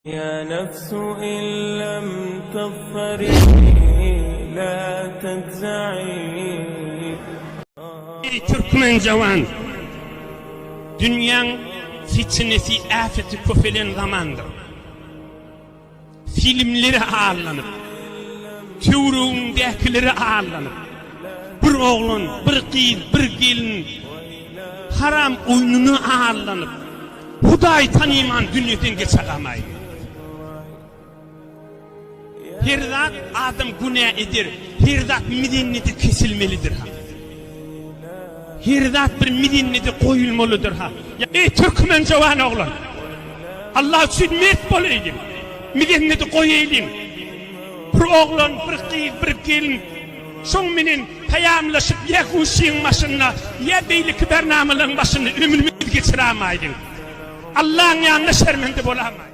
يا نفس إن لم تظفري لا تجزعي. Ey Türkmen cavan, dünyanın fitnesi, afeti köfelen zamandır. Filmleri ağırlanıp, tüvrüğündekileri ağırlanıp, bir oğlun, bir kız, bir gelin, haram oyununu ağırlanıp, Huday tanıman dünyadan geçemeyi. Her zat adam günah edir, her zat mideniyeti kesilmelidir ha. Her zat bir mideniyeti koyulmalıdır ha. Ey Türkmen cavan oğlan, Allah için mert bolayım, mideniyeti koyayım. Bir oğlan, bir kız, bir gelin, şun menen payamlaşıp ya kuşiyun başına, ya beylik bernamılığın başına ömrümü geçiremeydin. Allah'ın yanına şermende bolamayın.